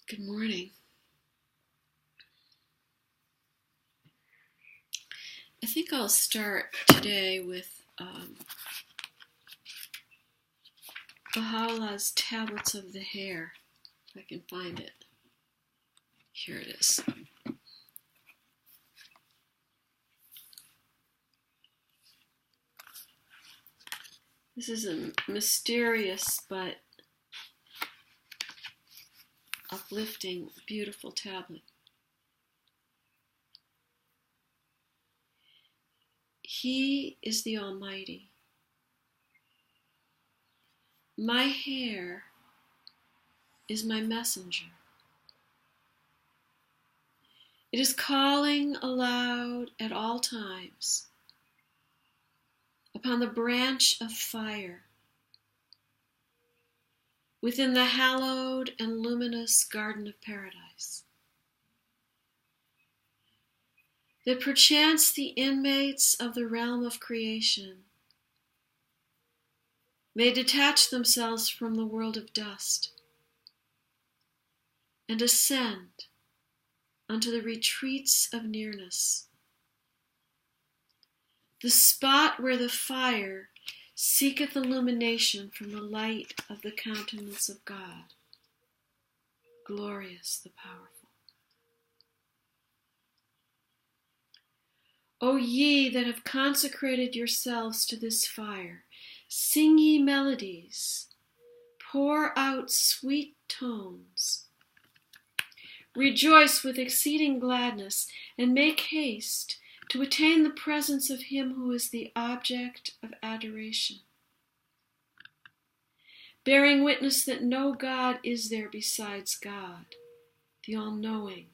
Good morning. I think I'll start today with Baha'u'llah's Tablets of the Hair, if I can find it. Here it is. This is a mysterious but uplifting, beautiful tablet. He is the Almighty. My hair is my messenger. It is calling aloud at all times upon the branch of fire within the hallowed and luminous garden of paradise, that perchance the inmates of the realm of creation may detach themselves from the world of dust and ascend unto the retreats of nearness, the spot where the fire seeketh illumination from the light of the countenance of God, glorious the powerful. O ye that have consecrated yourselves to this fire, sing ye melodies, pour out sweet tones, rejoice with exceeding gladness, and make haste to attain the presence of him who is the object of adoration, bearing witness that no God is there besides God, the all-knowing,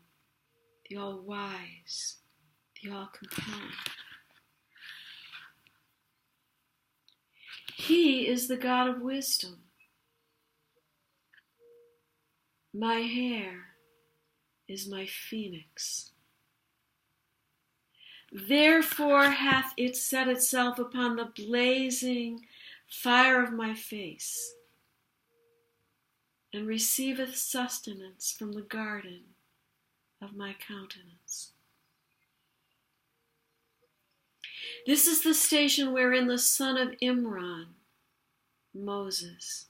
the all-wise, the all-compelling. He is the God of wisdom. My hair is my phoenix. Therefore hath it set itself upon the blazing fire of my face, and receiveth sustenance from the garden of my countenance. This is the station wherein the son of Imran, Moses,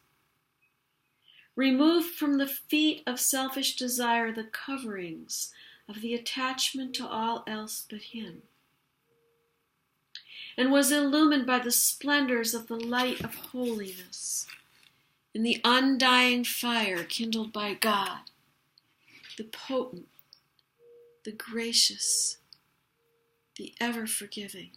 removed from the feet of selfish desire the coverings of the attachment to all else but him, and was illumined by the splendors of the light of holiness in the undying fire kindled by God, the potent, the gracious, the ever-forgiving.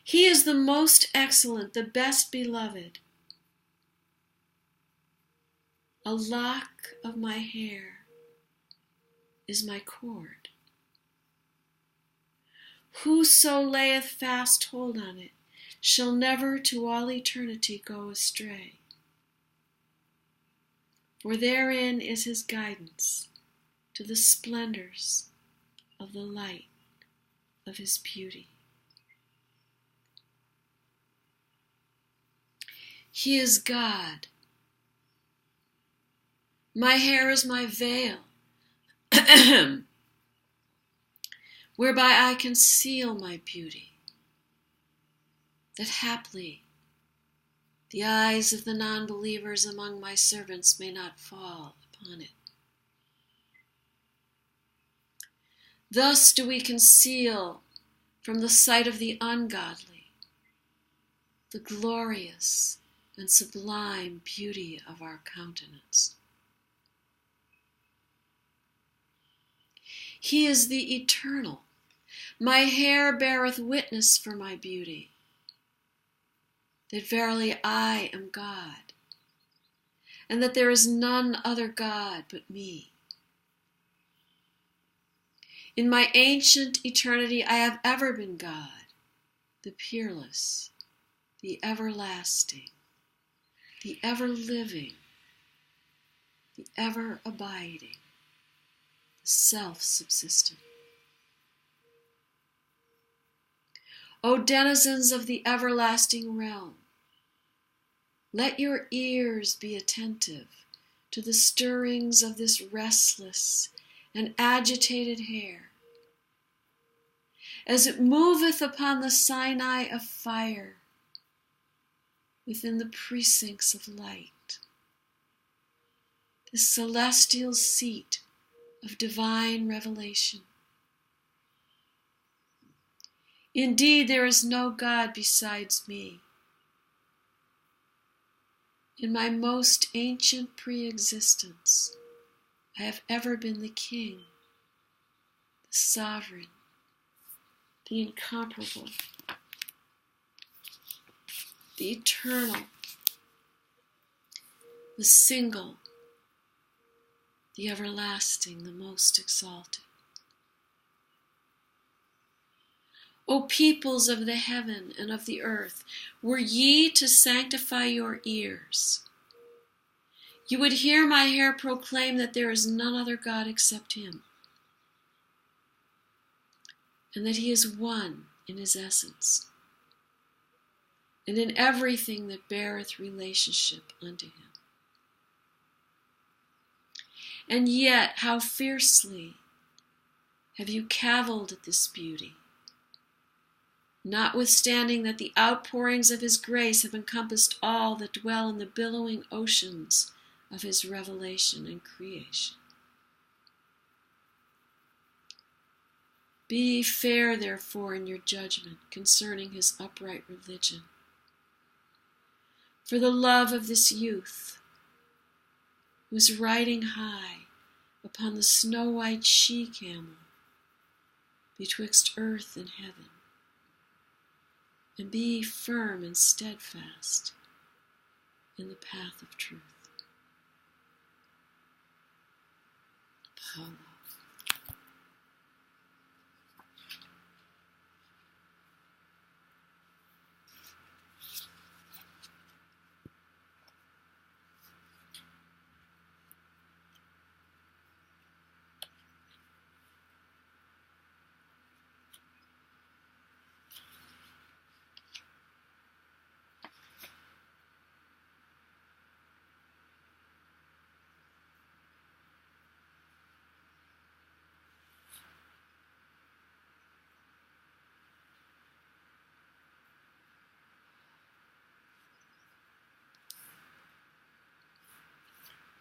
He is the most excellent, the best beloved. A lock of my hair is my cord. Whoso layeth fast hold on it shall never to all eternity go astray. For therein is his guidance to the splendors of the light of his beauty. He is God. My hair is my veil, whereby I conceal my beauty, that haply the eyes of the non-believers among my servants may not fall upon it. Thus do we conceal from the sight of the ungodly the glorious and sublime beauty of our countenance. He is the eternal. My hair beareth witness for my beauty, that verily I am God, and that there is none other God but me. In my ancient eternity I have ever been God, the peerless, the everlasting, the ever-living, the ever-abiding, the self-subsistent. O denizens of the everlasting realm, Let your ears be attentive to the stirrings of this restless and agitated hair, as it moveth upon the Sinai of fire within the precincts of light, the celestial seat of divine revelation. Indeed, there is no God besides me. In my most ancient pre-existence, I have ever been the King, the Sovereign, the Incomparable, the Eternal, the Single, the Everlasting, the Most Exalted. O peoples of the heaven and of the earth, were ye to sanctify your ears, you would hear my hair proclaim that there is none other God except him, and that he is one in his essence, and in everything that beareth relationship unto him. And yet, how fiercely have you cavilled at this beauty, notwithstanding that the outpourings of his grace have encompassed all that dwell in the billowing oceans of his revelation and creation. Be fair, therefore, in your judgment concerning his upright religion. For the love of this youth, who is riding high upon the snow-white she-camel betwixt earth and heaven, and be firm and steadfast in the path of truth. Bahá'u'lláh.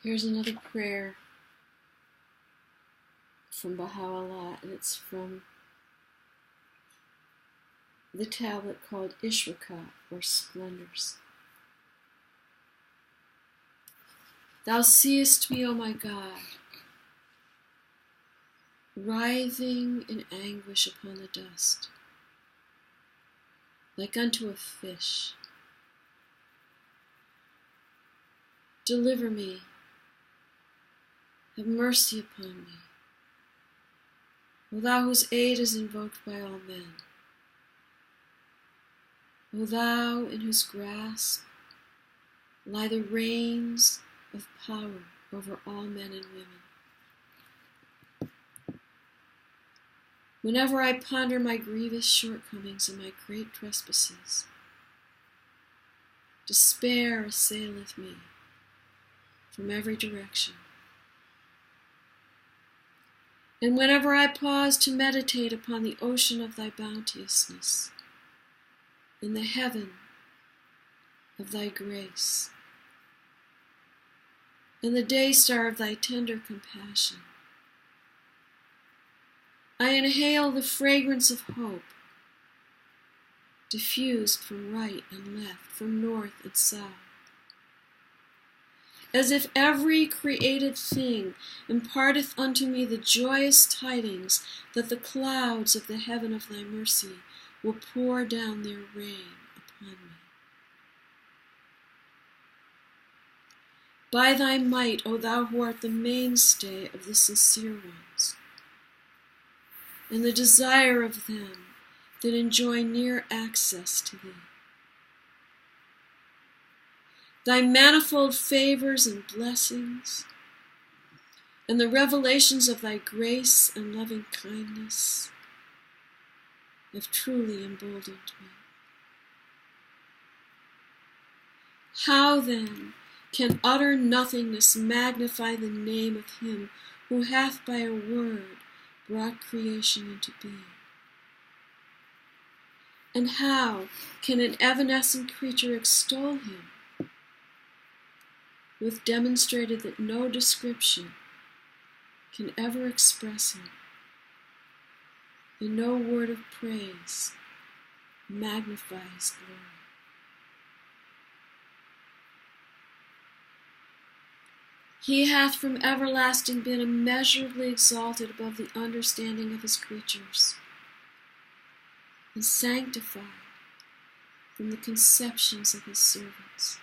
Here's another prayer from Baha'u'lláh, and it's from the tablet called Ishraqat, or Splendors. Thou seest me, O my God, writhing in anguish upon the dust, like unto a fish. Deliver me. Have mercy upon me, O thou whose aid is invoked by all men, O thou in whose grasp lie the reins of power over all men and women. Whenever I ponder my grievous shortcomings and my great trespasses, despair assaileth me from every direction. And whenever I pause to meditate upon the ocean of thy bounteousness, in the heaven of thy grace, and the day star of thy tender compassion, I inhale the fragrance of hope, diffused from right and left, from north and south, as if every created thing imparteth unto me the joyous tidings that the clouds of the heaven of thy mercy will pour down their rain upon me. By thy might, O thou who art the mainstay of the sincere ones, and the desire of them that enjoy near access to thee, thy manifold favors and blessings, and the revelations of thy grace and loving kindness have truly emboldened me. How then can utter nothingness magnify the name of him who hath by a word brought creation into being? And how can an evanescent creature extol him, who hath demonstrated that no description can ever express him, and no word of praise magnify his glory? He hath from everlasting been immeasurably exalted above the understanding of his creatures, and sanctified from the conceptions of his servants.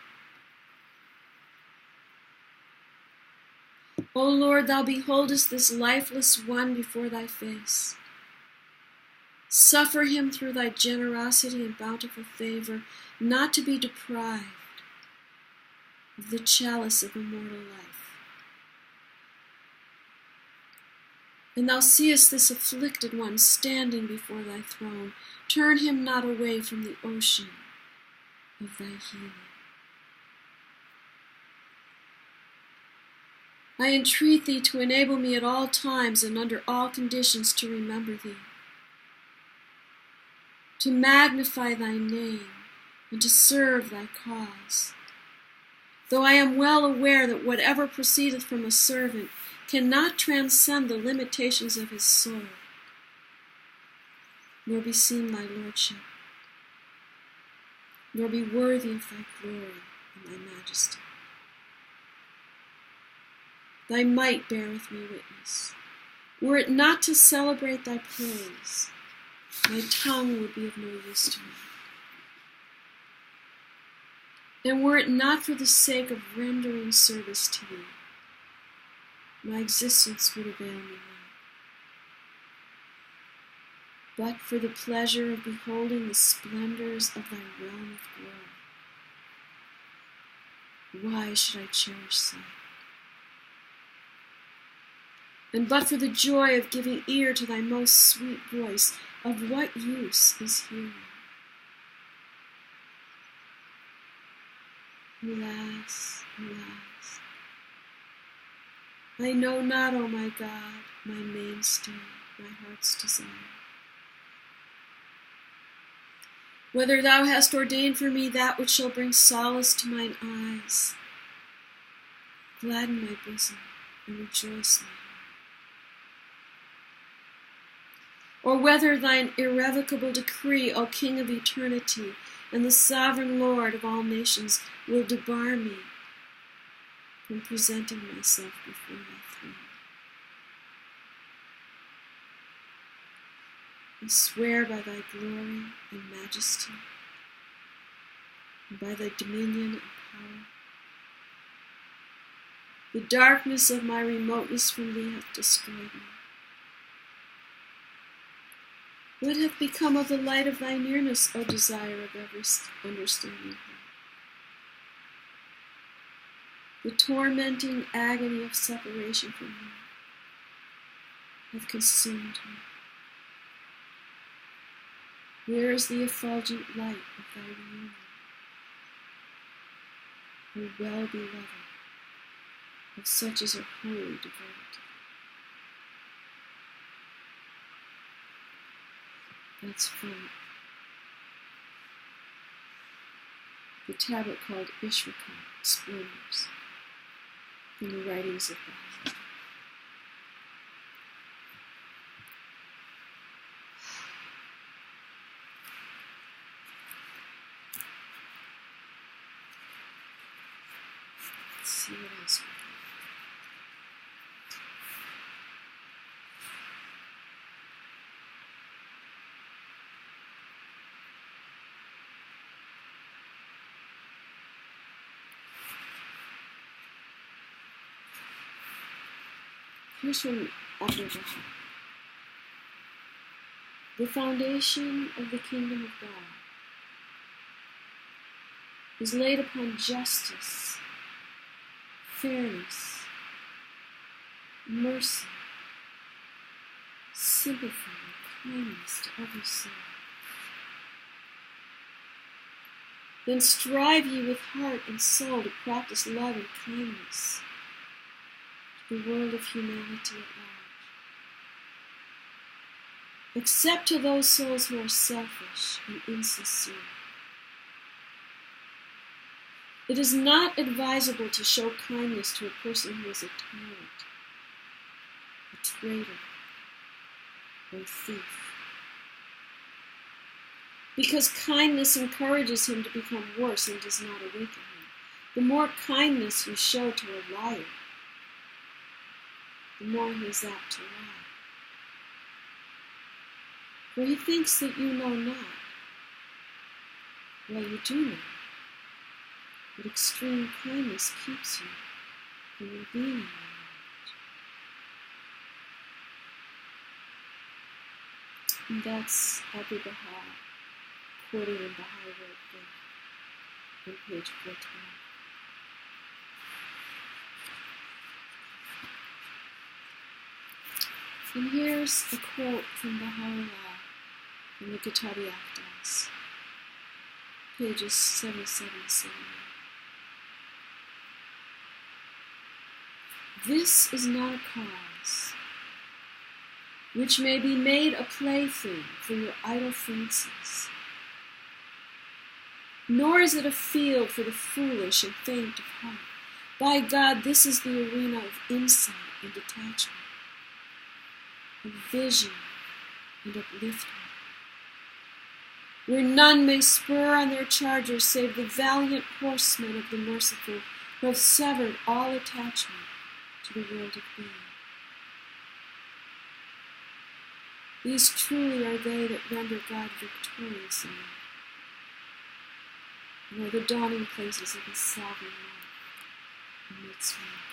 O Lord, thou beholdest this lifeless one before thy face. Suffer him through thy generosity and bountiful favor not to be deprived of the chalice of immortal life. And thou seest this afflicted one standing before thy throne. Turn him not away from the ocean of thy healing. I entreat thee to enable me at all times and under all conditions to remember thee, to magnify thy name, and to serve thy cause. Though I am well aware that whatever proceedeth from a servant cannot transcend the limitations of his soul, nor beseem thy lordship, nor be worthy of thy glory and thy majesty. Thy might beareth me witness. Were it not to celebrate thy praise, my tongue would be of no use to me. And were it not for the sake of rendering service to thee, my existence would avail me not. But for the pleasure of beholding the splendors of thy realm of glory, why should I cherish sight? And but for the joy of giving ear to thy most sweet voice, of what use is hearing? Alas, alas, I know not, O my God, my mainstay, my heart's desire, whether thou hast ordained for me that which shall bring solace to mine eyes, gladden my bosom, and rejoice my heart. Or whether thine irrevocable decree, O King of eternity, and the sovereign Lord of all nations, will debar me from presenting myself before thy throne. I swear by thy glory and majesty, and by thy dominion and power, the darkness of my remoteness from thee hath destroyed me. What hath become of the light of thy nearness, O desire of every understanding heart? The tormenting agony of separation from thee hath consumed me. Where is the effulgent light of thy reunion, O well-beloved, of such as are wholly devoted to thee? That's from the tablet called Kitáb-Í-Iqán, Splendors, from the writings of Bahá'í. Let's see what else we have. Here's from Abdul Baha. The foundation of the kingdom of God is laid upon justice, fairness, mercy, sympathy, and kindness to every soul. Then strive ye with heart and soul to practice love and kindness to the world of humanity at large, except to those souls who are selfish and insincere. It is not advisable to show kindness to a person who is a tyrant, a traitor, or a thief, because kindness encourages him to become worse and does not awaken him. The more kindness you show to a liar, the more he is apt to lie. For he thinks that you know not. Well, you do know, but extreme kindness keeps you from being in knowledge. And that's Abu Baha, quoted in Baha'i Word Faith on page 412. And here's a quote from Bahá'u'lláh in the Kitáb-Í-Iqán, pages 77 and 78. This is not a cause which may be made a plaything for your idle fancies, nor is it a field for the foolish and faint of heart. By God, this is the arena of insight and detachment, of vision and upliftment, where none may spur on their chargers save the valiant horsemen of the merciful, who have severed all attachment to the world of being. These truly are they that render God victorious in them, and are the dawning places of His sovereign love amidst mankind.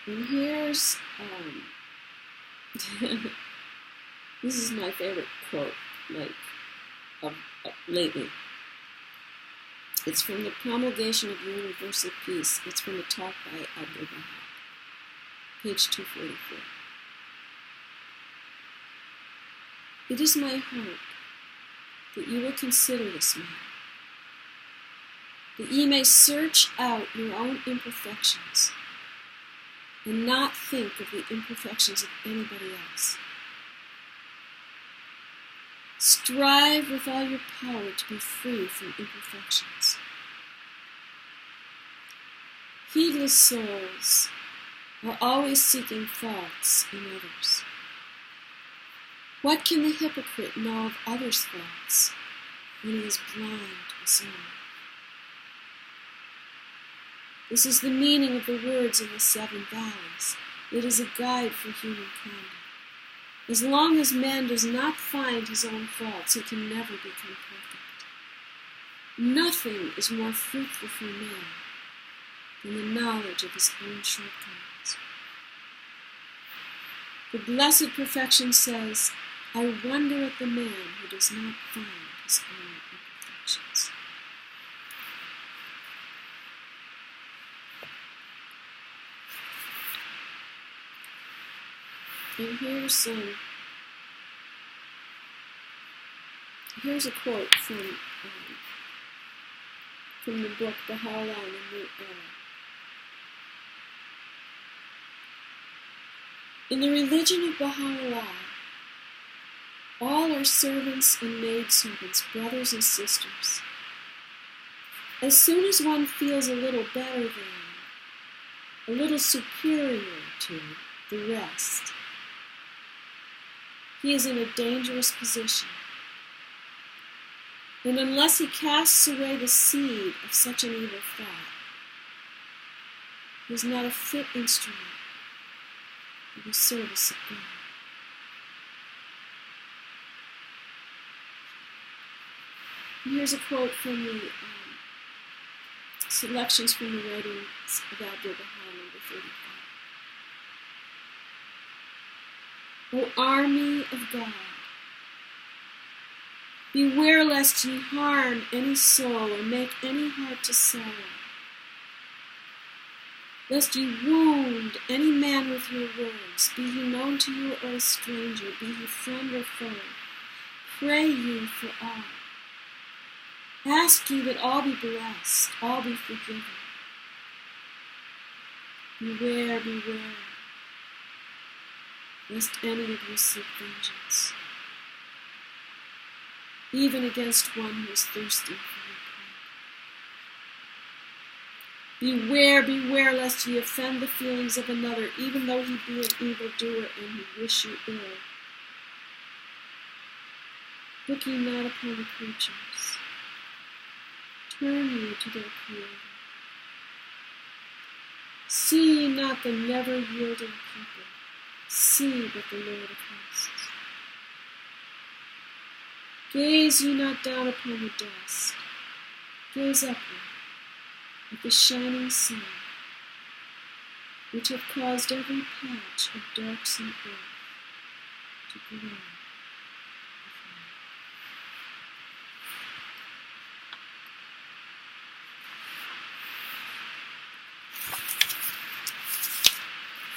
And here's, this is my favorite quote, lately. It's from the Promulgation of Universal Peace. It's from a talk by Abdul Baha, page 244. It is my hope that you will consider this matter, that ye may search out your own imperfections, and not think of the imperfections of anybody else. Strive with all your power to be free from imperfections. Heedless souls are always seeking faults in others. What can the hypocrite know of others' faults when he is blind to his own? This is the meaning of the words in the 7 valleys. It is a guide for human conduct. As long as man does not find his own faults, he can never become perfect. Nothing is more fruitful for man than the knowledge of his own shortcomings. The Blessed Perfection says, I wonder at the man who does not find his own imperfections. And here's a quote from the book Bahá'u'lláh in the New Era. In the religion of Bahá'u'lláh, all are servants and maidservants, brothers and sisters. As soon as one feels a little better than, a little superior to the rest, he is in a dangerous position. And unless he casts away the seed of such an evil thought, he is not a fit instrument for the service of God. And here's a quote from the selections from the writings of Abdul Baha, number 35. O army of God, Beware lest ye harm any soul or make any heart to sorrow. Lest ye wound any man with your words, be he known to you or a stranger, be he friend or foe. Pray ye for all. Ask ye that all be blessed, all be forgiven. Beware, beware, lest any of you seek vengeance, even against one who is thirsty for your blood. Beware, beware, lest ye offend the feelings of another, even though he be an evildoer and he wish you ill. Look ye not upon the creatures. Turn ye to their Creator. See ye not the never-yielding people. See but the Lord of hosts. Gaze ye not down upon the dust. Gaze upward at the shining sun, which hath caused every patch of darksome earth to glow.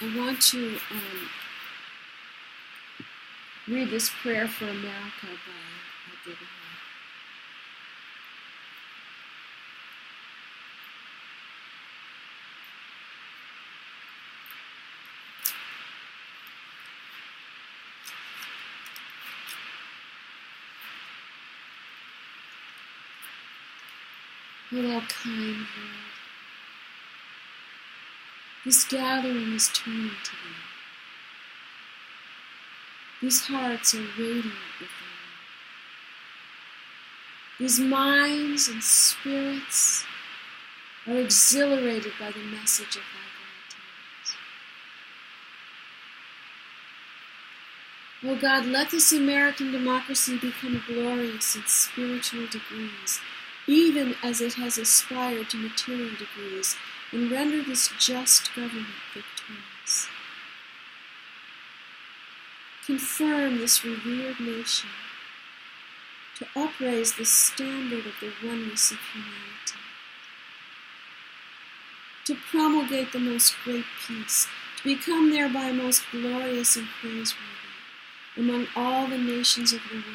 I want to read this prayer for America by Bahá'í. O kind Lord, this gathering is turning to thee. These hearts are radiant with thee. These minds and spirits are exhilarated by the message of thy glad tidings. O God, let this American democracy become glorious in spiritual degrees, even as it has aspired to material degrees, and render this just government victorious. Confirm this revered nation to upraise the standard of the oneness of humanity, to promulgate the most great peace, to become thereby most glorious and praiseworthy among all the nations of the world.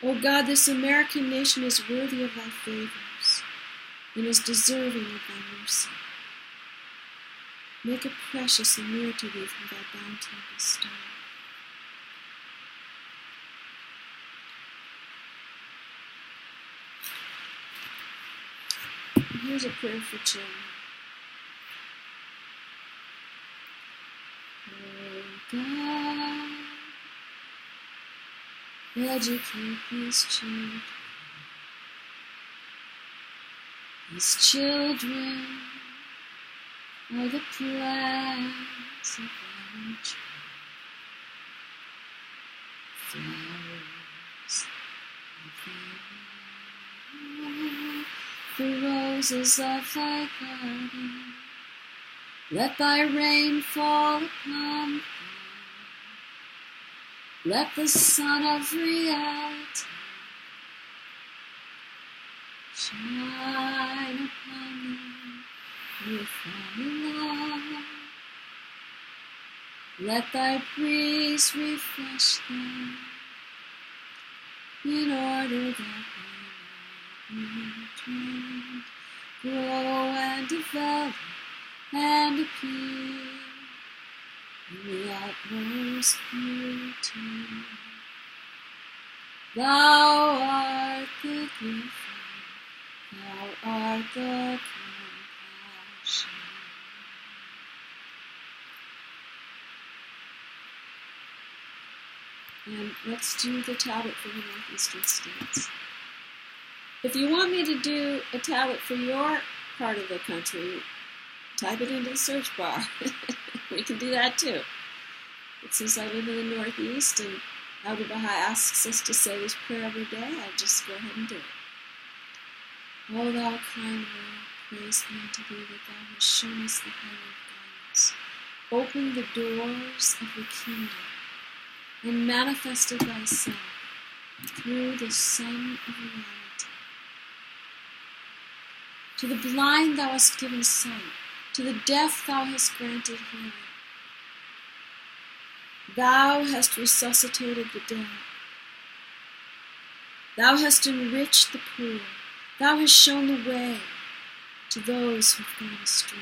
O God, this American nation is worthy of thy favors and is deserving of thy mercy. Make it precious and near to thee from thy bounty bestowed. And here's a prayer for children. O God, educate these children. These children are the plants of thy tree, flowers of thy love, the roses of thy garden. Let thy rain fall upon them. Let the sun of reality shine upon them with thy love. Let thy breeze refresh them in order that they may be grow and develop and appear in the utmost beauty. Thou art the giver, thou art the compassion. And let's do the tablet for the northeastern states. If you want me to do a tablet for your part of the country, type it into the search bar. We can do that too. But since I live in the Northeast and Elder Baha'i asks us to say this prayer every day, I'll just go ahead and do it. O thou kind Lord, praise be unto thee that thou hast shown us the highway of guidance. Open the doors of the kingdom and manifested thyself through the Son of reality. To the blind thou hast given sight, to the deaf thou hast granted hearing. Thou hast resuscitated the dead. Thou hast enriched the poor. Thou hast shown the way to those who have gone astray.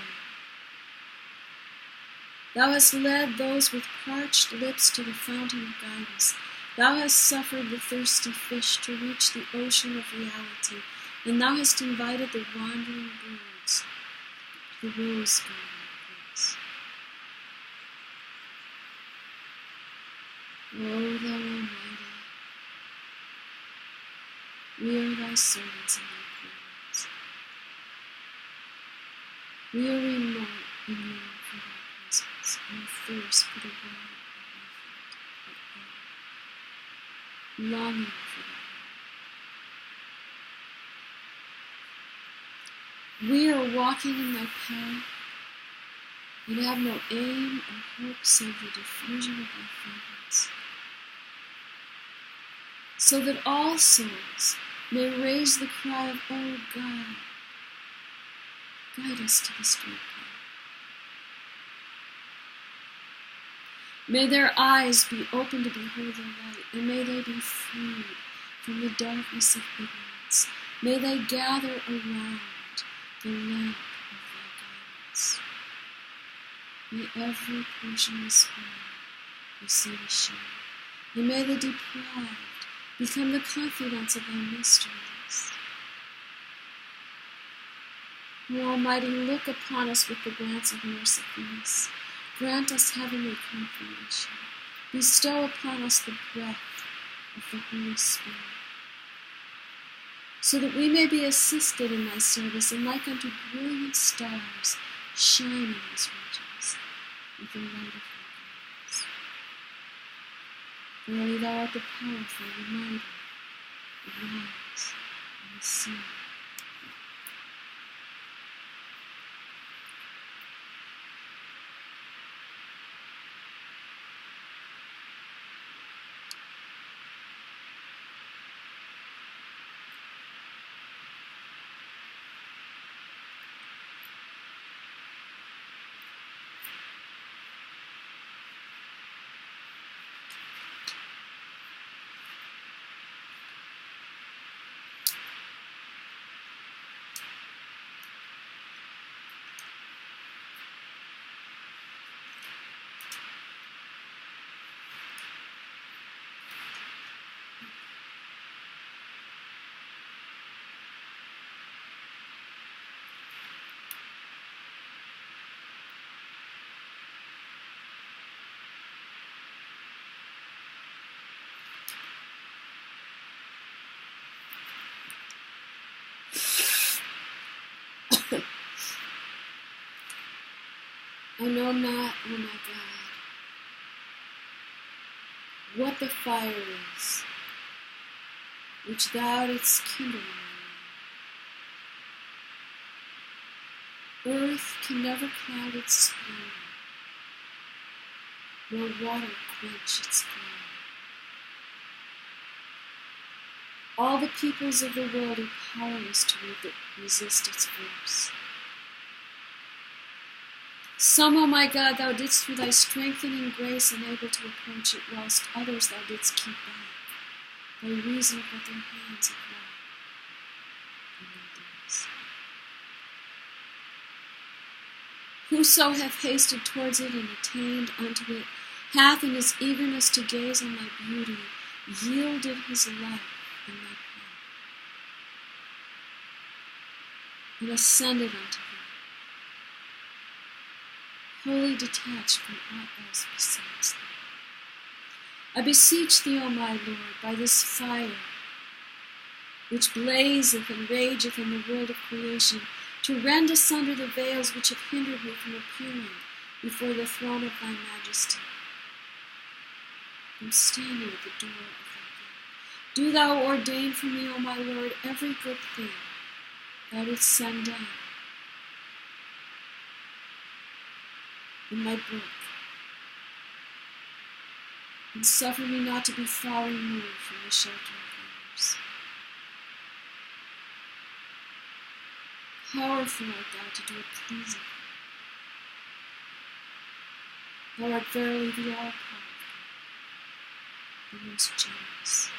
Thou hast led those with parched lips to the fountain of guidance. Thou hast suffered the thirsty fish to reach the ocean of reality, and thou hast invited the wandering birds to the rose garden of grace. O thou Almighty, we are thy servants and thy prayers. We are remote and yearn for thy presence, and thirst for the water of thy feet, longing for thy word. We are walking in thy path, and have no aim or hope save the diffusion of thy fragrance, so that all souls may raise the cry of, O God, guide us to the straight path. May their eyes be open to behold the light, and may they be freed from the darkness of ignorance. May they gather around the lamp of thy guidance. May every portionless one receive a share, and may the deprived become the confidants of thy mysteries. O Almighty, look upon us with the glance of mercifulness. Grant us heavenly confirmation. Bestow upon us the breath of the Holy Spirit, so that we may be assisted in thy service, and like unto brilliant stars, shine in these regions with the light of thy glance. Verily thou art the powerful, the mighty, the wise, and the seeing. I know not, O my God, what the fire is which thou didst kindle in me. Earth can never cloud its splendor, nor water quench its flame. All the peoples of the world are powerless to resist its force. Some, O my God, thou didst through thy strengthening grace enable to approach it, whilst others thou didst keep back, by reason of what their hands have wrought in their days. Whoso hath hasted towards it and attained unto it, hath in his eagerness to gaze on thy beauty yielded his life in thy path, and ascended unto thee, wholly detached from aught else besides thee. I beseech thee, O my Lord, by this fire which blazeth and rageth in the world of creation, to rend asunder the veils which have hindered me from appearing before the throne of thy majesty. I am standing at the door of thy gate. Do thou ordain for me, O my Lord, every good thing thou didst send down in my book, and suffer me not to be far removed from the shelter of yours. Powerful art thou to do it pleasing. Thou art verily the all-powerful, the most generous.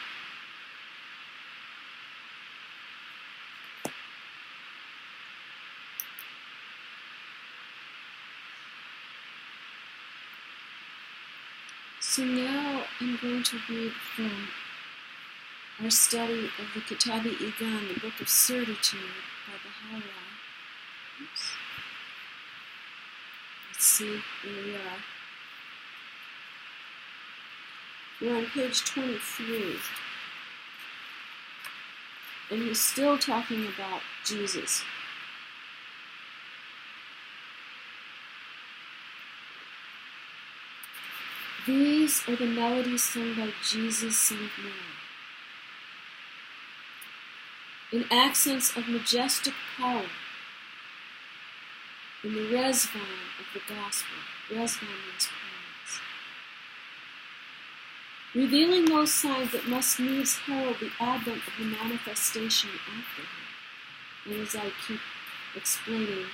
So now I'm going to read from our study of the Kitáb-Í-Iqán, the Book of Certitude, by Bahá'u'lláh. Oops. Let's see where we are. We're on page 23. And he's still talking about Jesus. These are the melodies sung by Jesus, Son of Man, in accents of majestic power, in the resvan of the gospel. Resvan means praise. Revealing those signs that must needs herald the advent of the manifestation after him. And as I keep explaining,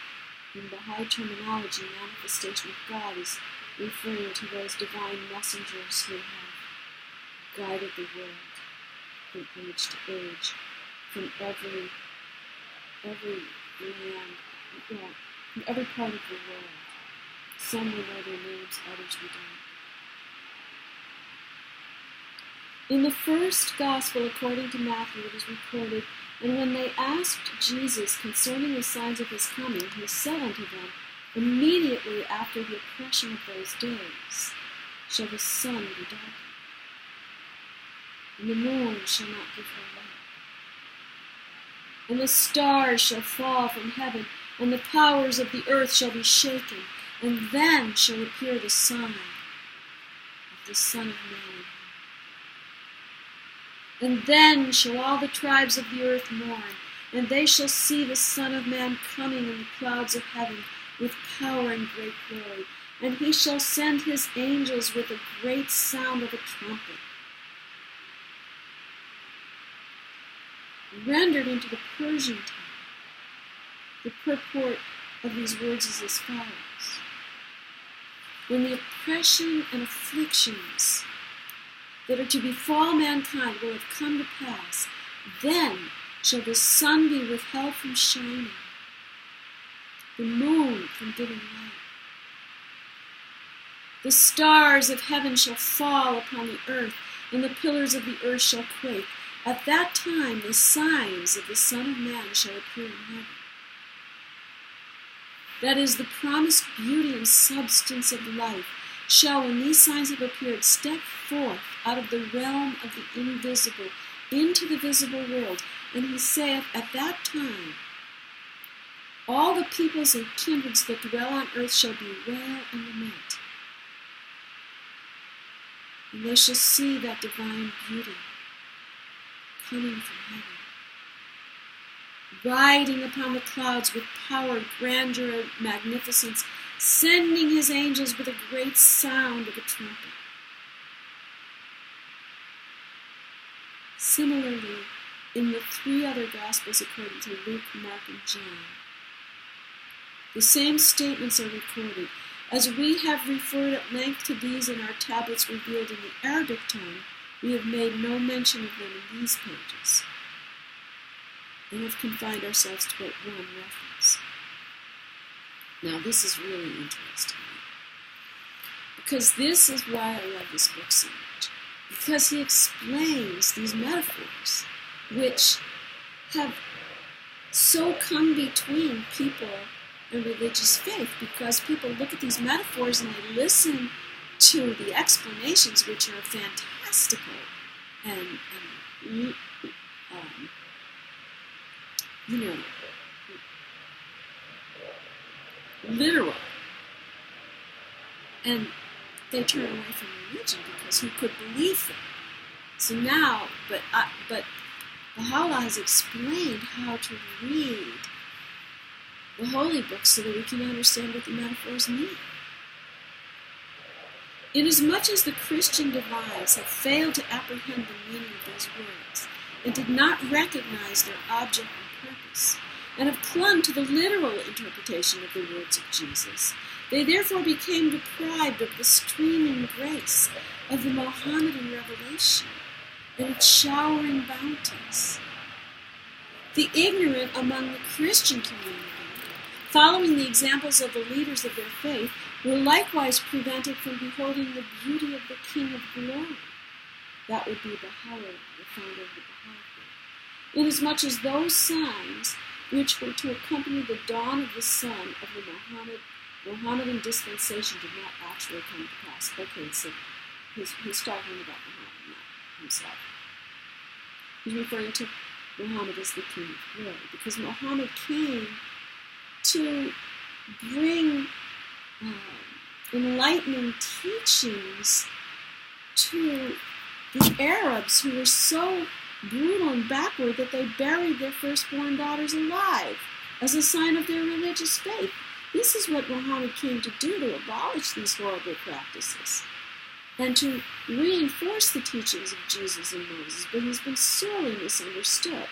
in Baha'i terminology, manifestation of God is referring to those divine messengers who have guided the world from age to age, from every land, from every part of the world. Some we know their names, others we don't. In the first gospel, according to Matthew, it is recorded, and when they asked Jesus concerning the signs of his coming, he said unto them, immediately after the oppression of those days shall the sun be darkened, and the moon shall not give her light, and the stars shall fall from heaven, and the powers of the earth shall be shaken, and then shall appear the sign of the Son of Man. And then shall all the tribes of the earth mourn, and they shall see the Son of Man coming in the clouds of heaven with power and great glory. And he shall send his angels with a great sound of a trumpet. Rendered into the Persian tongue, the purport of these words is as follows. When the oppression and afflictions that are to befall mankind will have come to pass, then shall the sun be withheld from shining, the moon from giving light. The stars of heaven shall fall upon the earth, and the pillars of the earth shall quake. At that time the signs of the Son of Man shall appear in heaven. That is, the promised beauty and substance of life shall, when these signs have appeared, step forth out of the realm of the invisible into the visible world. And he saith, at that time all the peoples and kindreds that dwell on earth shall bewail and lament. And they shall see that divine beauty coming from heaven, riding upon the clouds with power, grandeur, and magnificence, sending his angels with a great sound of a trumpet. Similarly, in the three other Gospels according to Luke, Mark, and John, the same statements are recorded. As we have referred at length to these in our tablets revealed in the Arabic tongue, we have made no mention of them in these pages, and have confined ourselves to but one reference. Now, this is really interesting, because this is why I love this book so much, because he explains these metaphors, which have so come between people and religious faith, because people look at these metaphors and they listen to the explanations, which are fantastical and literal, and they turn away from religion because who could believe them? So now, but Baha'u'lláh has explained how to read the holy books so that we can understand what the metaphors mean. Inasmuch as the Christian divines have failed to apprehend the meaning of these words, and did not recognize their object and purpose, and have clung to the literal interpretation of the words of Jesus, they therefore became deprived of the streaming grace of the Mohammedan revelation and its showering bounties. The ignorant among the Christian community, following the examples of the leaders of their faith, were likewise prevented from beholding the beauty of the King of Glory. That would be Bahá'u'lláh, the founder of the Baha'i faith. Inasmuch as those signs which were to accompany the dawn of the sun of the Mohammedan dispensation did not actually come to pass. Okay, so he's talking about Muhammad, not himself. He's referring to Muhammad as the King of Glory, because Muhammad came to bring enlightening teachings to the Arabs, who were so brutal and backward that they buried their firstborn daughters alive as a sign of their religious faith. This is what Muhammad came to do, to abolish these horrible practices and to reinforce the teachings of Jesus and Moses, but he's been sorely misunderstood.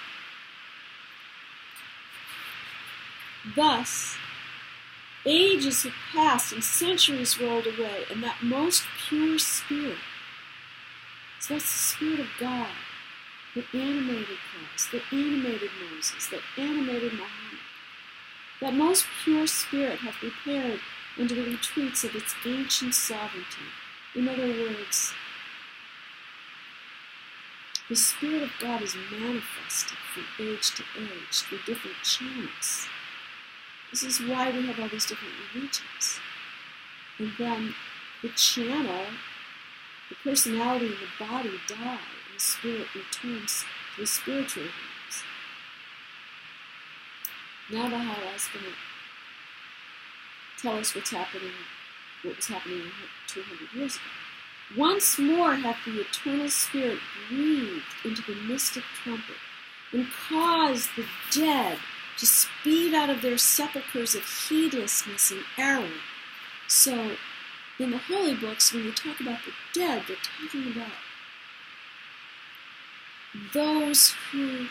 Thus, ages have passed and centuries rolled away, and that most pure spirit, so that's the Spirit of God, that animated Christ, that animated Moses, that animated Muhammad, that most pure spirit hath repaired into the retreats of its ancient sovereignty. In other words, the Spirit of God is manifested from age to age through different channels. This is why we have all these different religions. And then the channel, the personality and the body die, and the spirit returns to the spiritual realms. Now Bahá'u'lláh is going to tell us what was happening 200 years ago. Once more hath the eternal Spirit breathed into the mystic trumpet and caused the dead to speed out of their sepulchres of heedlessness and error. So, in the holy books, when you talk about the dead, they're talking about those who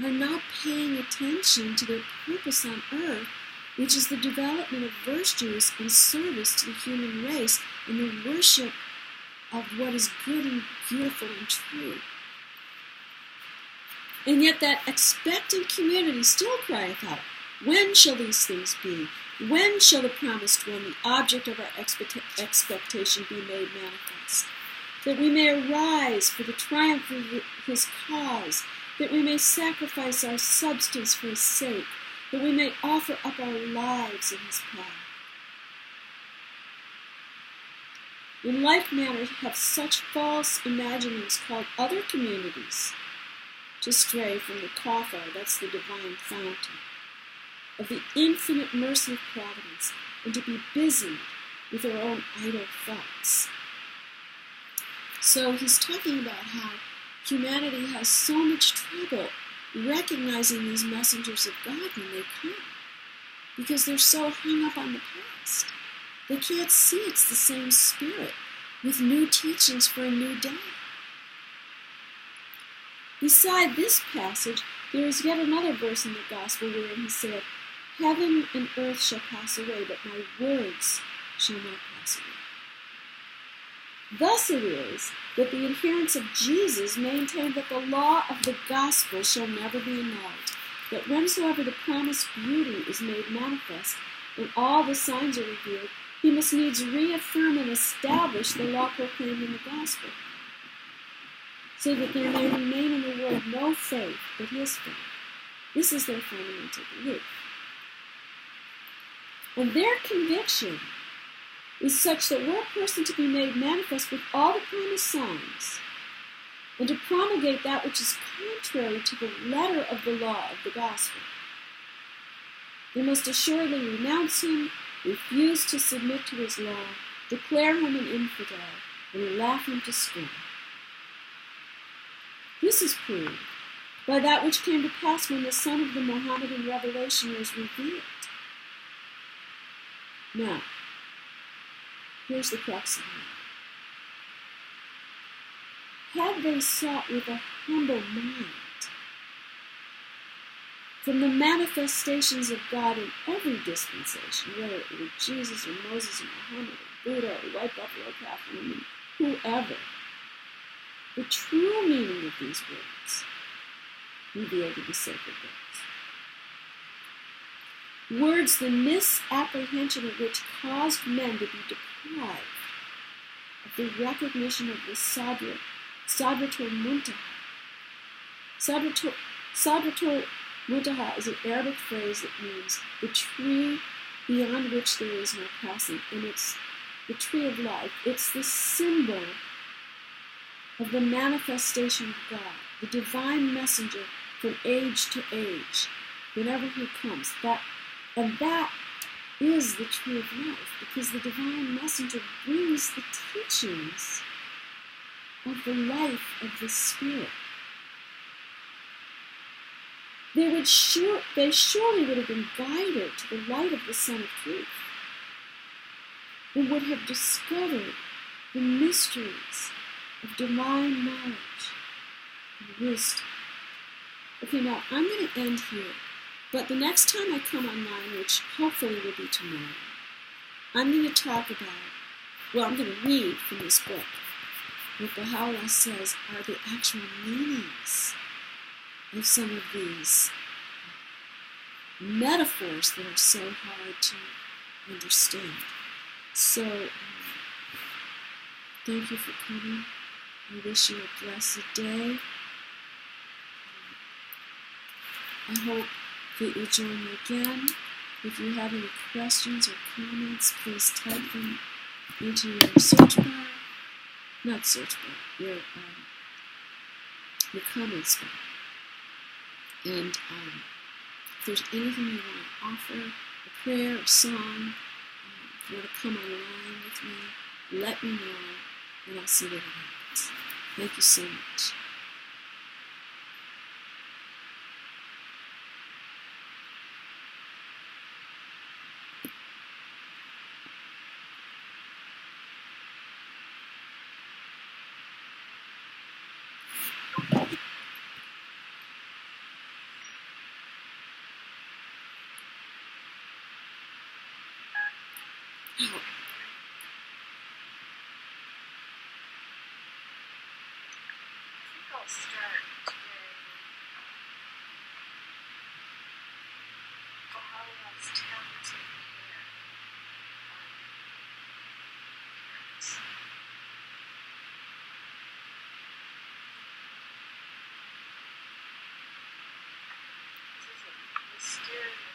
are not paying attention to their purpose on earth, which is the development of virtues and service to the human race and the worship of what is good and beautiful and true. And yet that expectant community still crieth out, when shall these things be? When shall the promised one, the object of our expectation, be made manifest? That we may arise for the triumph of his cause, that we may sacrifice our substance for his sake, that we may offer up our lives in his path. In like manner have such false imaginings called other communities to stray from the Kawthar, that's the divine fountain, of the infinite mercy of providence, and to be busied with their own idle thoughts. So he's talking about how humanity has so much trouble recognizing these messengers of God when they come, because they're so hung up on the past. They can't see it's the same Spirit with new teachings for a new day. Beside this passage, there is yet another verse in the Gospel wherein he said, Heaven and earth shall pass away, but my words shall not pass away. Thus it is that the adherents of Jesus maintain that the law of the gospel shall never be annulled, that whensoever the promised beauty is made manifest, and all the signs are revealed, he must needs reaffirm and establish the law proclaimed in the gospel, so that there may remain in the world no faith but his faith. This is their fundamental belief. And their conviction is such that were a person to be made manifest with all the promised signs, and to promulgate that which is contrary to the letter of the law of the gospel, they must assuredly renounce him, refuse to submit to his law, declare him an infidel, and laugh him to scorn. This is proved by that which came to pass when the son of the Mohammedan revelation was revealed. Now, Here's the crux of it. Had they sought with a humble mind from the manifestations of God in every dispensation, whether it be Jesus or Moses or Muhammad or Buddha or white buffalo calf woman, whoever, the true meaning of these words revealed in the sacred books. Words the misapprehension of which caused men to be deprived of the recognition of the Sadratul Muntaha. Sadratul Muntaha is an Arabic phrase that means the tree beyond which there is no passing, and it's the tree of life. It's the symbol of the manifestation of God, the divine messenger from age to age, whenever he comes. That is the tree of life, because the divine messenger brings the teachings of the life of the Spirit. They surely would have been guided to the light of the Sun of Truth, and would have discovered the mysteries of divine knowledge and wisdom. Okay, now I'm going to end here, but the next time I come online, which hopefully will be tomorrow, I'm going to talk about, I'm going to read from this book what Baha'u'lláh says are the actual meanings of some of these metaphors that are so hard to understand. So, thank you for coming. I wish you a blessed day. I hope that you'll join me again. If you have any questions or comments, please type them into your search bar. Not search bar, your comments bar. And if there's anything you want to offer, a prayer, a song, if you want to come online with me, let me know, and I'll see what happens. Thank you so much. I'll start today with Baha'u'llah's talented care parents. This is a mysterious